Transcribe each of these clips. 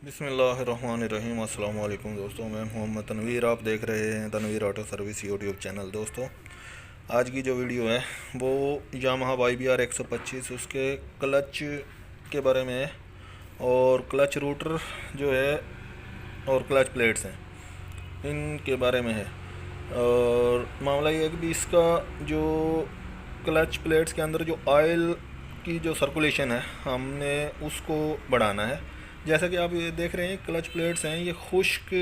बिस्मिल्लाहिर्रहमानिर्रहीम। अस्सलाम वालेकुम दोस्तों, मैं मोहम्मद तनवीर। आप देख रहे हैं Tanveer auto service YouTube channel. दोस्तों, आज की जो वीडियो है वो यामाहा YBR 125 उसके क्लच के बारे में है, और क्लच रूटर जो है और क्लच प्लेट्स हैं इनके बारे में है। और मामला ये है कि भी इसका जो क्लच प्लेट्स के अंदर जो ऑयल की जो सर्कुलेशन है हमने उसको बढ़ाना है। जैसा कि आप ये देख रहे हैं क्लच प्लेट्स हैं, ये खुश्क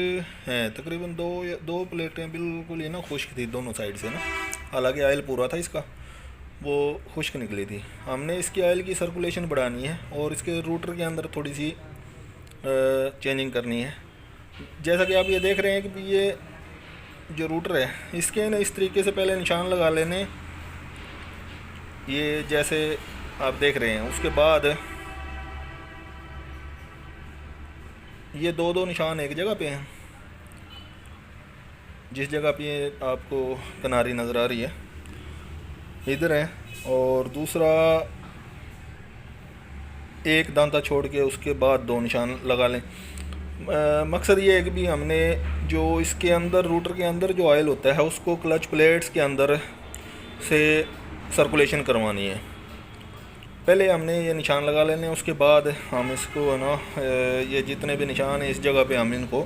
हैं। तकरीबन दो प्लेटें बिल्कुल ये ना खुश्क थी दोनों साइड से ना, हालांकि ऑयल पूरा था इसका, वो खुश्क निकली थी। हमने इसकी ऑयल की सर्कुलेशन बढ़ानी है और इसके रूटर के अंदर थोड़ी सी चेंजिंग करनी है। जैसा कि आप ये देख रहे हैं कि ये जो रूटर है इसके ना इस तरीके से पहले निशान लगा लेने, ये जैसे आप देख रहे हैं। उसके बाद ये दो निशान एक जगह पे हैं, जिस जगह पे ये आपको किनारी नज़र आ रही है इधर है, और दूसरा एक दांता छोड़ के उसके बाद दो निशान लगा लें। मकसद ये है कि भी हमने जो इसके अंदर रूटर के अंदर जो ऑयल होता है उसको क्लच प्लेट्स के अंदर से सर्कुलेशन करवानी है। पहले हमने ये निशान लगा लेने, उसके बाद हम इसको है ना ये जितने भी निशान हैं इस जगह पे हम इनको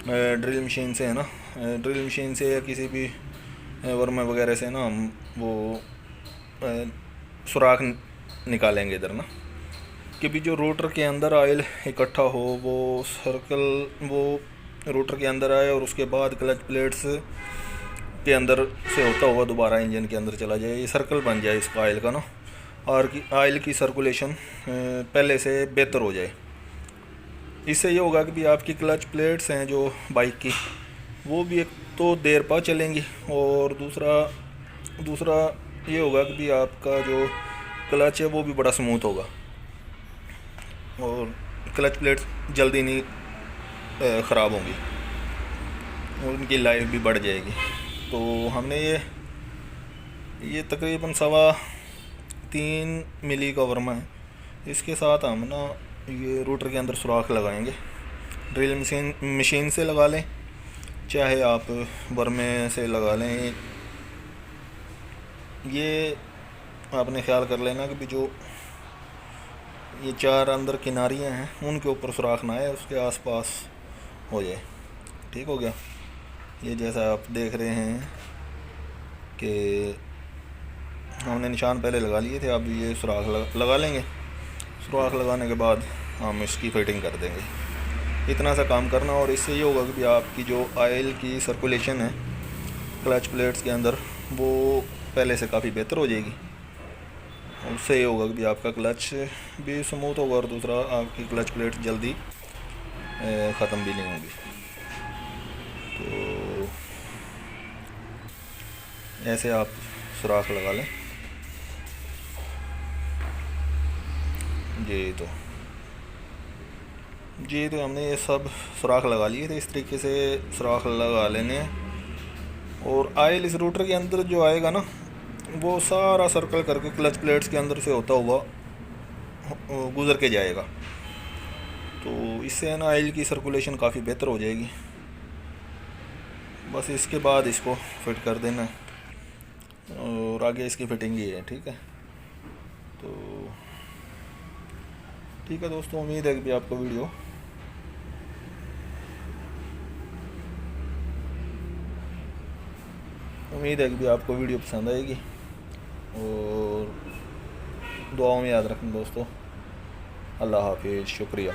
ड्रिल मशीन से है ना, ड्रिल मशीन से या किसी भी वर्मा वगैरह से ना हम वो सुराख निकालेंगे इधर ना, कि भी जो रोटर के अंदर ऑयल इकट्ठा हो वो सर्कल वो रोटर के अंदर आए और उसके बाद क्लच प्लेट्स के अंदर से होता हुआ दोबारा इंजन के अंदर चला जाए। ये सर्कल बन जाए इसका ऑयल का ना, और की ऑयल की सर्कुलेशन पहले से बेहतर हो जाए। इससे ये होगा कि भी आपकी क्लच प्लेट्स हैं जो बाइक की, वो भी एक तो देर पा चलेंगी, और दूसरा ये होगा कि भी आपका जो क्लच है वो भी बड़ा स्मूथ होगा, और क्लच प्लेट्स जल्दी नहीं ख़राब होंगी और उनकी लाइफ भी बढ़ जाएगी। तो हमने ये तकरीबन 3.25 मिली का वर्मा है, इसके साथ हम ना ये रूटर के अंदर सुराख लगाएंगे। ड्रिल मशीन से लगा लें, चाहे आप वर्मे से लगा लें। ये आपने ख्याल कर लेना कि भी जो ये 4 अंदर किनारियाँ हैं उनके ऊपर सुराख ना आए, उसके आसपास हो जाए। ठीक हो गया। ये जैसा आप देख रहे हैं कि हमने निशान पहले लगा लिए थे, अब ये सुराख लगा लेंगे। सुराख लगाने के बाद हम इसकी फिटिंग कर देंगे। इतना सा काम करना, और इससे ये होगा कि भी आपकी जो ऑयल की सर्कुलेशन है क्लच प्लेट्स के अंदर वो पहले से काफ़ी बेहतर हो जाएगी। उससे ये होगा कि भी आपका क्लच भी स्मूथ होगा, और दूसरा आपकी क्लच प्लेट जल्दी ख़त्म भी नहीं होंगी। तो ऐसे आप सुराख लगा लें। जी तो हमने ये सब सुराख लगा लिए थे। इस तरीके से सुराख लगा लेने, और ऑयल इस रूटर के अंदर जो आएगा ना वो सारा सर्कल करके क्लच प्लेट्स के अंदर से होता हुआ गुज़र के जाएगा। तो इससे ना ऑयल की सर्कुलेशन काफ़ी बेहतर हो जाएगी। बस इसके बाद इसको फिट कर देना है, और आगे इसकी फिटिंग ही है। ठीक है। तो ठीक है दोस्तों, उम्मीद है कि भी आपको वीडियो पसंद आएगी, और दुआओं में याद रखें दोस्तों। अल्लाह हाफिज़, शुक्रिया।